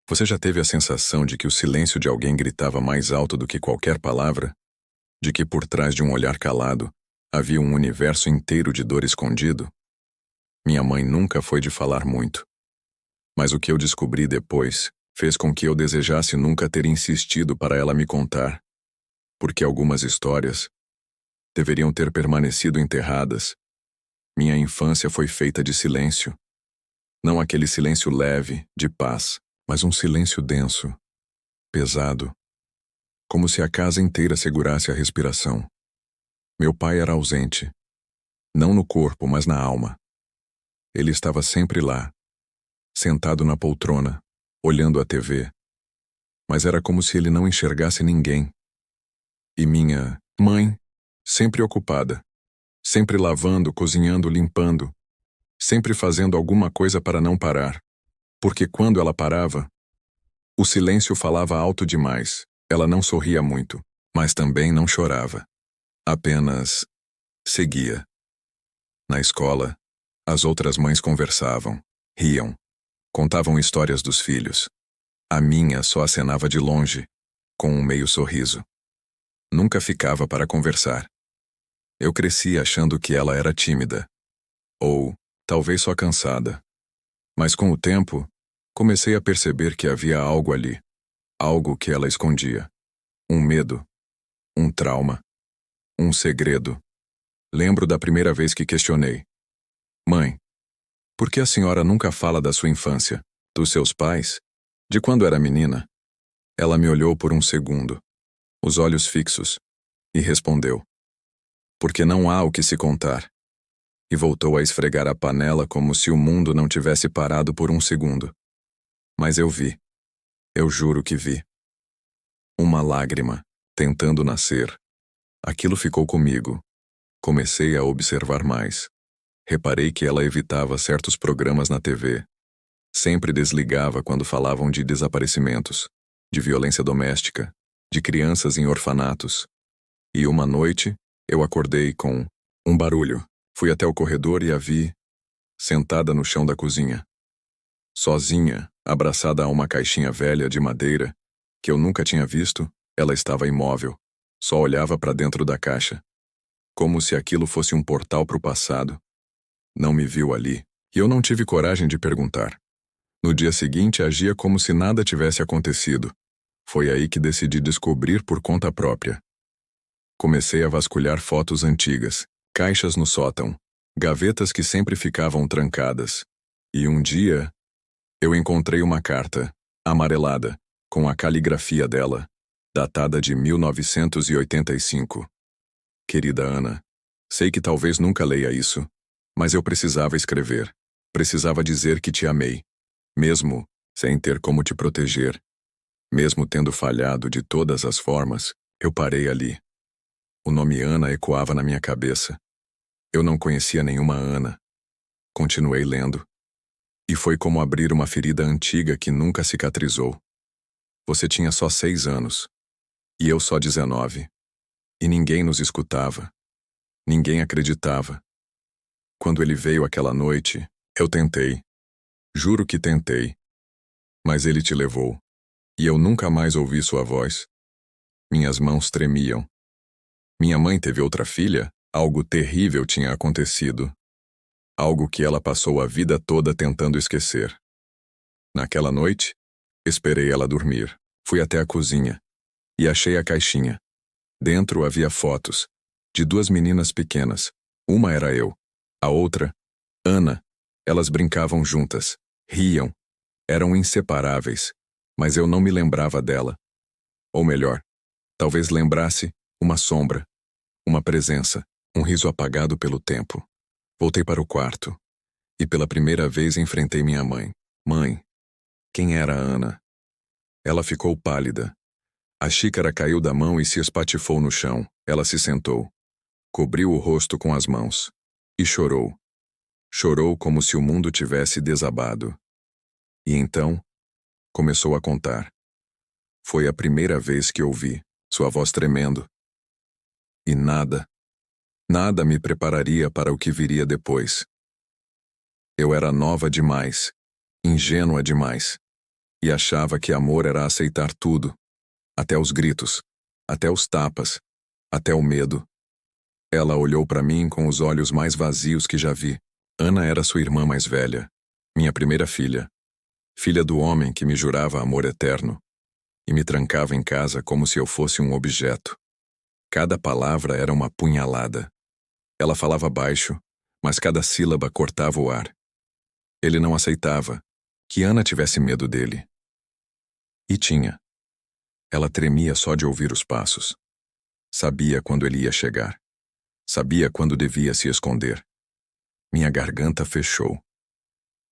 Você já teve a sensação de que o silêncio de alguém gritava mais alto do que qualquer palavra? De que por trás de um olhar calado havia um universo inteiro de dor escondido? Minha mãe nunca foi de falar muito. Mas o que eu descobri depois fez com que eu desejasse nunca ter insistido para ela me contar. Porque algumas histórias deveriam ter permanecido enterradas. Minha infância foi feita de silêncio. Não aquele silêncio leve, de paz, mas um silêncio denso, pesado, como se a casa inteira segurasse a respiração. Meu pai era ausente, não no corpo, mas na alma. Ele estava sempre lá, sentado na poltrona, olhando a TV. Mas era como se ele não enxergasse ninguém. E minha mãe, sempre ocupada, sempre lavando, cozinhando, limpando, sempre fazendo alguma coisa para não parar. Porque quando ela parava, o silêncio falava alto demais. Ela não sorria muito, mas também não chorava. Apenas seguia. Na escola, as outras mães conversavam, riam, contavam histórias dos filhos. A minha só acenava de longe, com um meio sorriso. Nunca ficava para conversar. Eu cresci achando que ela era tímida. Ou, talvez só cansada. Mas com o tempo, comecei a perceber que havia algo ali. Algo que ela escondia. Um medo. Um trauma. Um segredo. Lembro da primeira vez que questionei. Mãe, por que a senhora nunca fala da sua infância, dos seus pais, de quando era menina? Ela me olhou por um segundo, os olhos fixos, e respondeu. Porque não há o que se contar. E voltou a esfregar a panela como se o mundo não tivesse parado por um segundo. Mas eu vi. Eu juro que vi. Uma lágrima, tentando nascer. Aquilo ficou comigo. Comecei a observar mais. Reparei que ela evitava certos programas na TV. Sempre desligava quando falavam de desaparecimentos, de violência doméstica, de crianças em orfanatos. E uma noite, eu acordei com um barulho. Fui até o corredor e a vi, sentada no chão da cozinha. Sozinha, abraçada a uma caixinha velha de madeira, que eu nunca tinha visto, ela estava imóvel. Só olhava para dentro da caixa. Como se aquilo fosse um portal para o passado. Não me viu ali, e eu não tive coragem de perguntar. No dia seguinte, agia como se nada tivesse acontecido. Foi aí que decidi descobrir por conta própria. Comecei a vasculhar fotos antigas, caixas no sótão, gavetas que sempre ficavam trancadas. E um dia, eu encontrei uma carta, amarelada, com a caligrafia dela, datada de 1985. Querida Ana, sei que talvez nunca leia isso, mas eu precisava escrever. Precisava dizer que te amei, mesmo sem ter como te proteger. Mesmo tendo falhado de todas as formas, eu parei ali. O nome Ana ecoava na minha cabeça. Eu não conhecia nenhuma Ana. Continuei lendo. E foi como abrir uma ferida antiga que nunca cicatrizou. Você tinha só 6 anos. E eu só 19. E ninguém nos escutava. Ninguém acreditava. Quando ele veio aquela noite, eu tentei. Juro que tentei. Mas ele te levou. E eu nunca mais ouvi sua voz. Minhas mãos tremiam. Minha mãe teve outra filha? Algo terrível tinha acontecido. Algo que ela passou a vida toda tentando esquecer. Naquela noite, esperei ela dormir. Fui até a cozinha. E achei a caixinha. Dentro havia fotos. De 2 meninas pequenas. Uma era eu. A outra, Ana. Elas brincavam juntas. Riam. Eram inseparáveis. Mas eu não me lembrava dela. Ou melhor, talvez lembrasse uma sombra. Uma presença. Um riso apagado pelo tempo. Voltei para o quarto. E pela primeira vez enfrentei minha mãe. Mãe, quem era a Ana? Ela ficou pálida. A xícara caiu da mão e se espatifou no chão. Ela se sentou. Cobriu o rosto com as mãos. E chorou. Chorou como se o mundo tivesse desabado. E então, começou a contar. Foi a primeira vez que ouvi, sua voz tremendo. E nada me prepararia para o que viria depois. Eu era nova demais, ingênua demais. e achava que amor era aceitar tudo, até os gritos, até os tapas, até o medo. Ela olhou para mim com os olhos mais vazios que já vi. Ana era sua irmã mais velha, minha primeira filha, filha do homem que me jurava amor eterno, e me trancava em casa como se eu fosse um objeto. Cada palavra era uma punhalada. Ela falava baixo, mas cada sílaba cortava o ar. Ele não aceitava que Ana tivesse medo dele. E tinha. Ela tremia só de ouvir os passos. Sabia quando ele ia chegar. Sabia quando devia se esconder. Minha garganta fechou.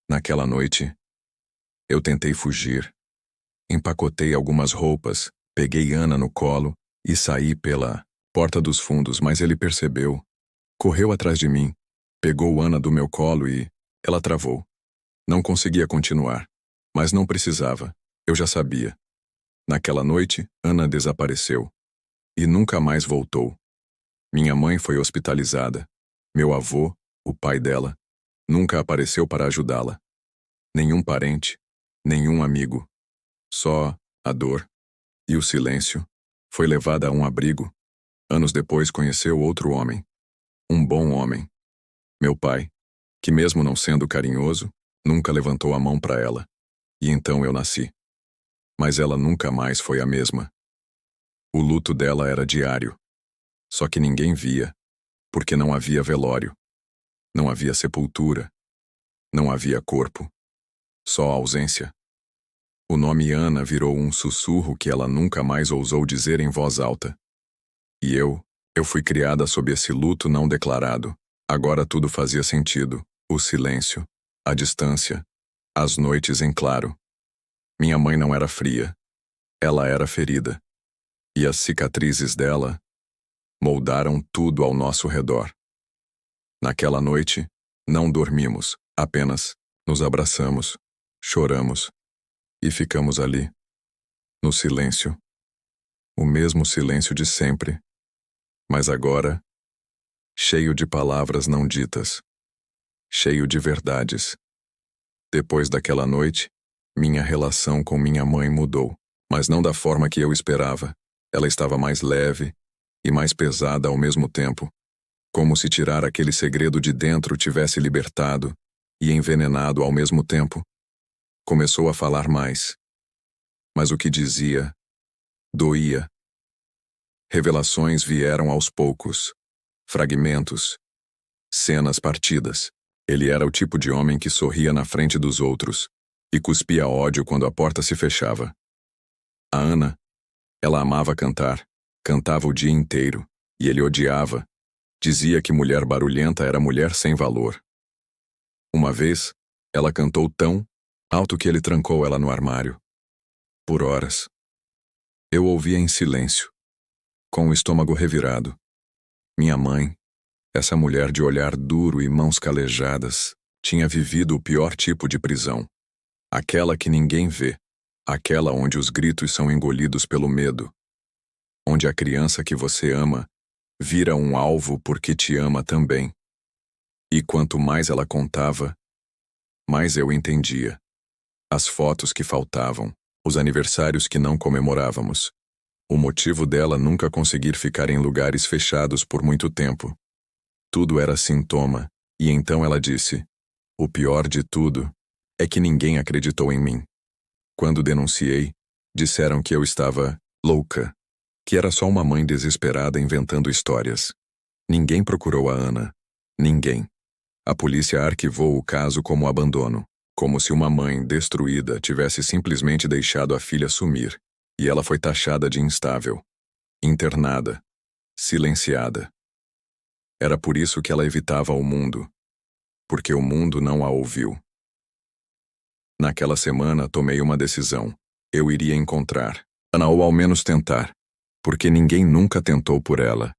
Naquela noite, eu tentei fugir. Empacotei algumas roupas, peguei Ana no colo e saí pela porta dos fundos, mas ele percebeu. Correu atrás de mim, pegou Ana do meu colo e ela travou. Não conseguia continuar, mas não precisava. Eu já sabia. Naquela noite, Ana desapareceu. E nunca mais voltou. Minha mãe foi hospitalizada. Meu avô, o pai dela, nunca apareceu para ajudá-la. Nenhum parente, nenhum amigo. Só a dor e o silêncio. Foi levada a um abrigo. Anos depois conheceu outro homem. Um bom homem. Meu pai, que mesmo não sendo carinhoso, nunca levantou a mão para ela. E então eu nasci. Mas ela nunca mais foi a mesma. O luto dela era diário. Só que ninguém via, porque não havia velório. Não havia sepultura. Não havia corpo. Só ausência. O nome Ana virou um sussurro que ela nunca mais ousou dizer em voz alta. E eu fui criada sob esse luto não declarado. Agora tudo fazia sentido. O silêncio, a distância, as noites em claro. Minha mãe não era fria. Ela era ferida. E as cicatrizes dela moldaram tudo ao nosso redor. Naquela noite, não dormimos, apenas nos abraçamos, choramos e ficamos ali, no silêncio. O mesmo silêncio de sempre, mas agora, cheio de palavras não ditas, cheio de verdades. Depois daquela noite, minha relação com minha mãe mudou, mas não da forma que eu esperava. Ela estava mais leve e mais pesada ao mesmo tempo, como se tirar aquele segredo de dentro tivesse libertado e envenenado ao mesmo tempo. Começou a falar mais, mas o que dizia doía. Revelações vieram aos poucos, fragmentos, cenas partidas. Ele era o tipo de homem que sorria na frente dos outros e cuspia ódio quando a porta se fechava. A Ana, ela amava cantar, cantava o dia inteiro, e ele odiava. Dizia que mulher barulhenta era mulher sem valor. Uma vez, ela cantou tão alto que ele trancou ela no armário. Por horas. Eu ouvia em silêncio, com o estômago revirado. Minha mãe, essa mulher de olhar duro e mãos calejadas, tinha vivido o pior tipo de prisão. Aquela que ninguém vê, aquela onde os gritos são engolidos pelo medo, onde a criança que você ama vira um alvo porque te ama também. E quanto mais ela contava, mais eu entendia. As fotos que faltavam, os aniversários que não comemorávamos, o motivo dela nunca conseguir ficar em lugares fechados por muito tempo. Tudo era sintoma, e então ela disse: o pior de tudo é que ninguém acreditou em mim. Quando denunciei, disseram que eu estava louca, que era só uma mãe desesperada inventando histórias. Ninguém procurou a Ana. Ninguém. A polícia arquivou o caso como abandono, como se uma mãe destruída tivesse simplesmente deixado a filha sumir, e ela foi taxada de instável, internada, silenciada. Era por isso que ela evitava o mundo, porque o mundo não a ouviu. Naquela semana tomei uma decisão. Eu iria encontrar Ana, ou ao menos tentar, porque ninguém nunca tentou por ela.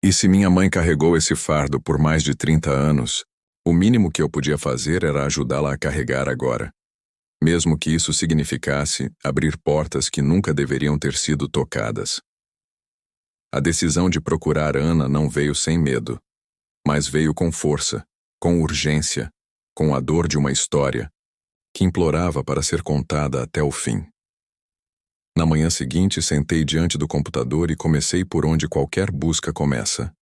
E se minha mãe carregou esse fardo por mais de 30 anos, o mínimo que eu podia fazer era ajudá-la a carregar agora. Mesmo que isso significasse abrir portas que nunca deveriam ter sido tocadas. A decisão de procurar Ana não veio sem medo, mas veio com força, com urgência, com a dor de uma história, que implorava para ser contada até o fim. Na manhã seguinte, sentei diante do computador e comecei por onde qualquer busca começa.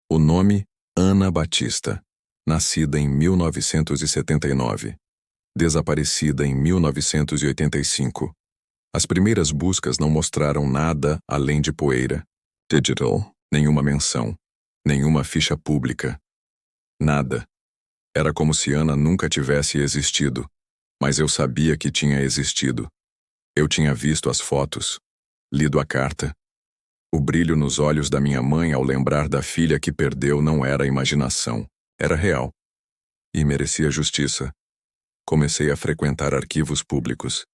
O nome Ana Batista, nascida em 1979, desaparecida em 1985. As primeiras buscas não mostraram nada além de poeira. Digital, nenhuma menção, nenhuma ficha pública. Nada. Era como se Ana nunca tivesse existido, mas eu sabia que tinha existido. Eu tinha visto as fotos, lido a carta. O brilho nos olhos da minha mãe ao lembrar da filha que perdeu não era imaginação, era real. E merecia justiça. Comecei a frequentar arquivos públicos.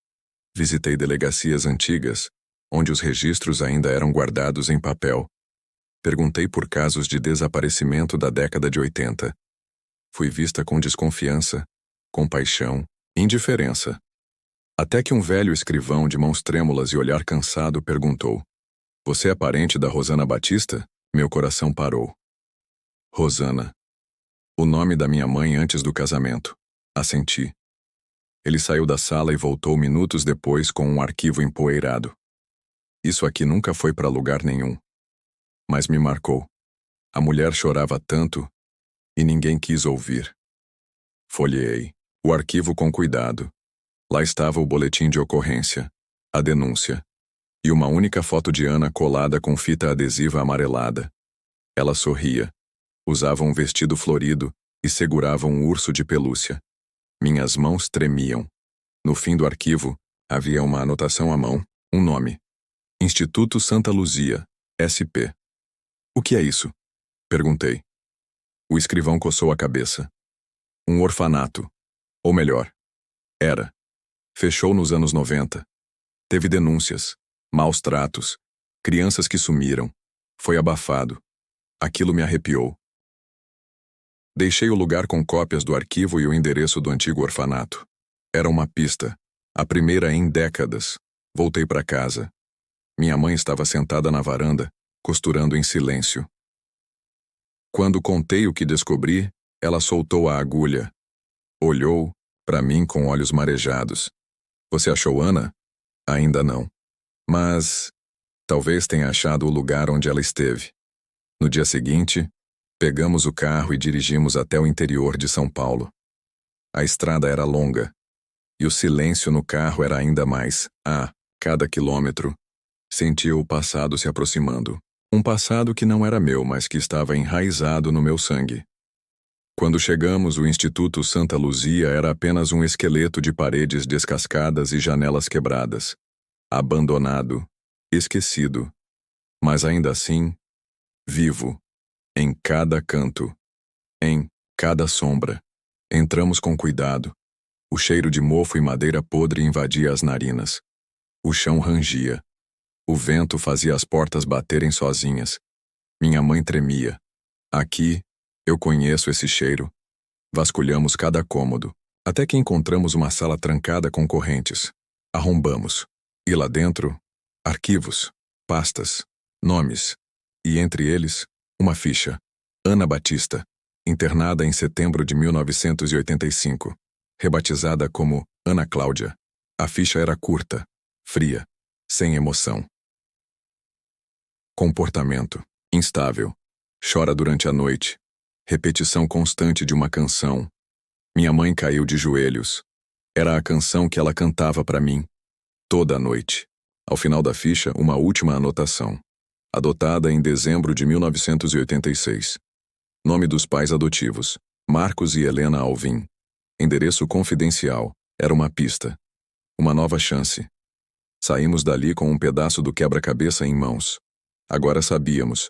Visitei delegacias antigas, onde os registros ainda eram guardados em papel. Perguntei por casos de desaparecimento da década de 80. Fui vista com desconfiança, compaixão, indiferença. Até que um velho escrivão de mãos trêmulas e olhar cansado perguntou: "Você é parente da Rosana Batista?" Meu coração parou. Rosana. O nome da minha mãe antes do casamento. Assenti. Ele saiu da sala e voltou minutos depois com um arquivo empoeirado. Isso aqui nunca foi para lugar nenhum. Mas me marcou. A mulher chorava tanto e ninguém quis ouvir. Folheei o arquivo com cuidado. Lá estava o boletim de ocorrência, a denúncia, e uma única foto de Ana colada com fita adesiva amarelada. Ela sorria, usava um vestido florido e segurava um urso de pelúcia. Minhas mãos tremiam. No fim do arquivo, havia uma anotação à mão, um nome. Instituto Santa Luzia, SP. "O que é isso?" perguntei. O escrivão coçou a cabeça. Um orfanato. Ou melhor, era. Fechou nos anos 90. Teve denúncias, maus tratos, crianças que sumiram. Foi abafado. Aquilo me arrepiou. Deixei o lugar com cópias do arquivo e o endereço do antigo orfanato. Era uma pista, a primeira em décadas. Voltei para casa. Minha mãe estava sentada na varanda, costurando em silêncio. Quando contei o que descobri, ela soltou a agulha. Olhou para mim com olhos marejados. "Você achou Ana?" "Ainda não. Mas talvez tenha achado o lugar onde ela esteve." No dia seguinte, pegamos o carro e dirigimos até o interior de São Paulo. A estrada era longa, e o silêncio no carro era ainda mais. A cada quilômetro, sentia o passado se aproximando. Um passado que não era meu, mas que estava enraizado no meu sangue. Quando chegamos, o Instituto Santa Luzia era apenas um esqueleto de paredes descascadas e janelas quebradas. Abandonado, esquecido, mas ainda assim, vivo, em cada canto, em cada sombra. Entramos com cuidado. O cheiro de mofo e madeira podre invadia as narinas. O chão rangia. O vento fazia as portas baterem sozinhas. Minha mãe tremia. Aqui, eu conheço esse cheiro. Vasculhamos cada cômodo, até que encontramos uma sala trancada com correntes. Arrombamos. E lá dentro, arquivos, pastas, nomes. E entre eles, uma ficha. Ana Batista, internada em setembro de 1985. Rebatizada como Ana Cláudia. A ficha era curta, fria, sem emoção. Comportamento instável. Chora durante a noite. Repetição constante de uma canção. Minha mãe caiu de joelhos. Era a canção que ela cantava para mim. Toda a noite. Ao final da ficha, uma última anotação. Adotada em dezembro de 1986. Nome dos pais adotivos: Marcos e Helena Alvim. Endereço confidencial. Era uma pista. Uma nova chance. Saímos dali com um pedaço do quebra-cabeça em mãos. Agora sabíamos.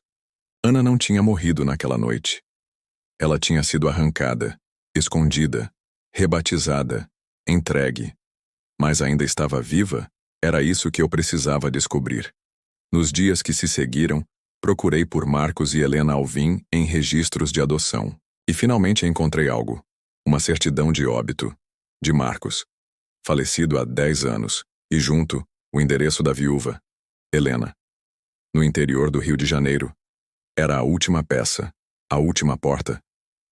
Ana não tinha morrido naquela noite. Ela tinha sido arrancada, escondida, rebatizada, entregue. Mas ainda estava viva? Era isso que eu precisava descobrir. Nos dias que se seguiram, procurei por Marcos e Helena Alvim em registros de adoção. E finalmente encontrei algo. Uma certidão de óbito. De Marcos. Falecido há 10 anos. E junto, o endereço da viúva. Helena. No interior do Rio de Janeiro. Era a última peça. A última porta.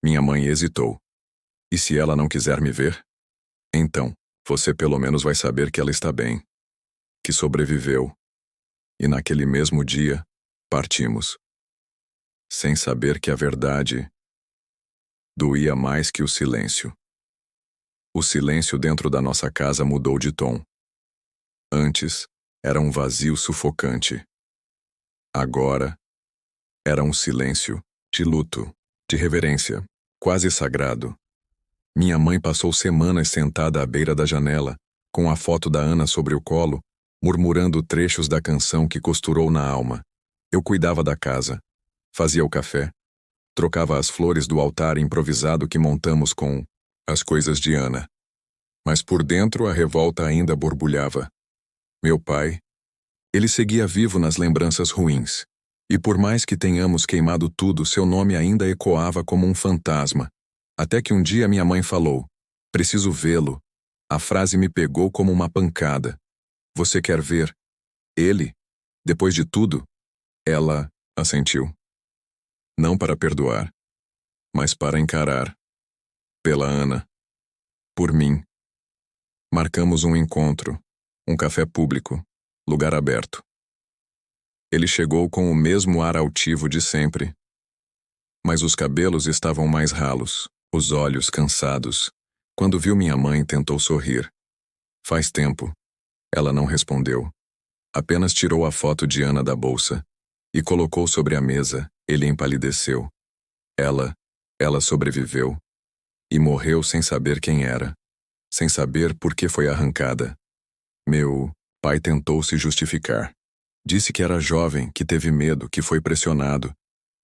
Minha mãe hesitou. E se ela não quiser me ver? Então, Você pelo menos vai saber que ela está bem, que sobreviveu. E naquele mesmo dia, partimos. Sem saber que a verdade doía mais que o silêncio. O silêncio dentro da nossa casa mudou de tom. Antes, era um vazio sufocante. Agora, era um silêncio de luto, de reverência, quase sagrado. Minha mãe passou semanas sentada à beira da janela, com a foto da Ana sobre o colo, murmurando trechos da canção que costurou na alma. Eu cuidava da casa, fazia o café, trocava as flores do altar improvisado que montamos com as coisas de Ana. Mas por dentro a revolta ainda borbulhava. Meu pai, ele seguia vivo nas lembranças ruins. E por mais que tenhamos queimado tudo, seu nome ainda ecoava como um fantasma. Até que um dia minha mãe falou: "Preciso vê-lo." A frase me pegou como uma pancada. "Você quer ver ele? Depois de tudo?" Ela assentiu. Não para perdoar, mas para encarar. Pela Ana. Por mim. Marcamos um encontro, um café público, lugar aberto. Ele chegou com o mesmo ar altivo de sempre. Mas os cabelos estavam mais ralos, os olhos cansados. Quando viu minha mãe, tentou sorrir. "Faz tempo." Ela não respondeu. Apenas tirou a foto de Ana da bolsa e colocou sobre a mesa. Ele empalideceu. Ela sobreviveu. E morreu sem saber quem era. Sem saber por que foi arrancada. Meu pai tentou se justificar. Disse que era jovem, que teve medo, que foi pressionado.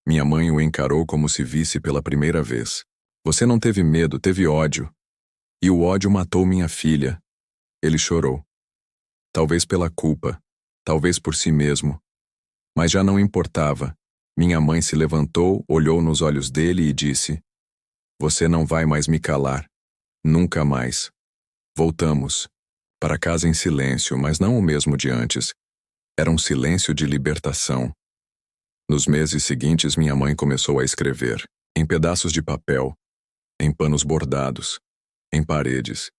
Minha mãe o encarou como se visse pela primeira vez. "Você não teve medo, teve ódio. E o ódio matou minha filha." Ele chorou. Talvez pela culpa, talvez por si mesmo. Mas já não importava. Minha mãe se levantou, olhou nos olhos dele e disse: "Você não vai mais me calar. Nunca mais." Voltamos. Para casa em silêncio, mas não o mesmo de antes. Era um silêncio de libertação. Nos meses seguintes, minha mãe começou a escrever, em pedaços de papel, em panos bordados, em paredes.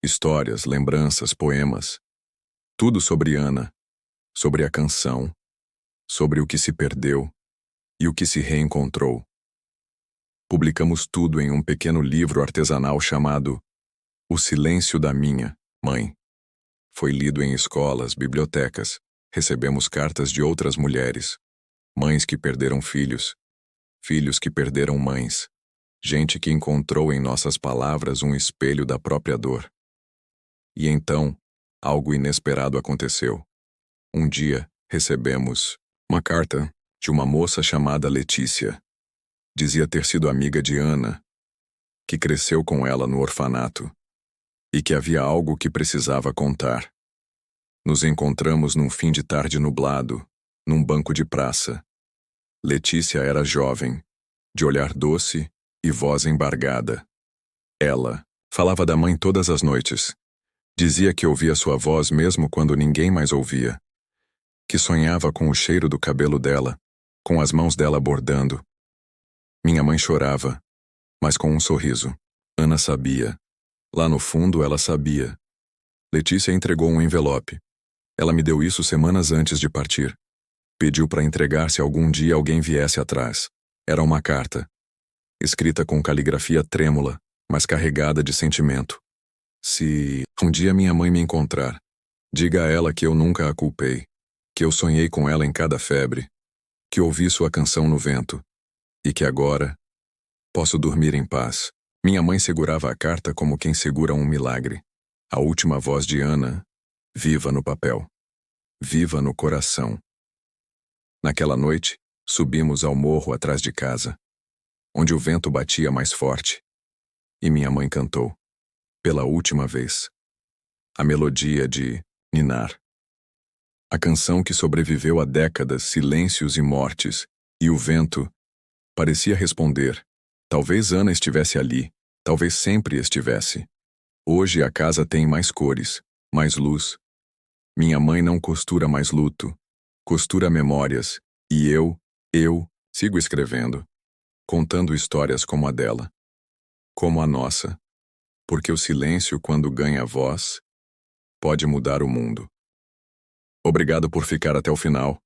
Histórias, lembranças, poemas. Tudo sobre Ana, sobre a canção, sobre o que se perdeu e o que se reencontrou. Publicamos tudo em um pequeno livro artesanal chamado O Silêncio da Minha Mãe. Foi lido em escolas, bibliotecas. Recebemos cartas de outras mulheres. Mães que perderam filhos. Filhos que perderam mães. Gente que encontrou em nossas palavras um espelho da própria dor. E então, algo inesperado aconteceu. Um dia, recebemos uma carta de uma moça chamada Letícia. Dizia ter sido amiga de Ana, que cresceu com ela no orfanato, e que havia algo que precisava contar. Nos encontramos num fim de tarde nublado, num banco de praça. Letícia era jovem, de olhar doce e voz embargada. Ela falava da mãe todas as noites. Dizia que ouvia sua voz mesmo quando ninguém mais ouvia. Que sonhava com o cheiro do cabelo dela, com as mãos dela bordando. Minha mãe chorava, mas com um sorriso. Ana sabia. Lá no fundo ela sabia. Letícia entregou um envelope. Ela me deu isso semanas antes de partir. Pediu para entregar se algum dia alguém viesse atrás. Era uma carta, escrita com caligrafia trêmula, mas carregada de sentimento. Se um dia minha mãe me encontrar, diga a ela que eu nunca a culpei, que eu sonhei com ela em cada febre, que ouvi sua canção no vento, e que agora posso dormir em paz. Minha mãe segurava a carta como quem segura um milagre. A última voz de Ana, viva no papel, viva no coração. Naquela noite, subimos ao morro atrás de casa, onde o vento batia mais forte, e minha mãe cantou, pela última vez, a melodia de Ninar. A canção que sobreviveu a décadas, silêncios e mortes, e o vento parecia responder. Talvez Ana estivesse ali, talvez sempre estivesse. Hoje a casa tem mais cores, mais luz. Minha mãe não costura mais luto, costura memórias, e eu sigo escrevendo, contando histórias como a dela, como a nossa. porque o silêncio, quando ganha voz, pode mudar o mundo. Obrigado por ficar até o final.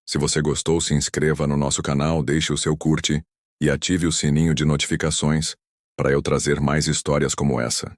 Se você gostou, se inscreva no nosso canal, deixe o seu curte e ative o sininho de notificações para eu trazer mais histórias como essa.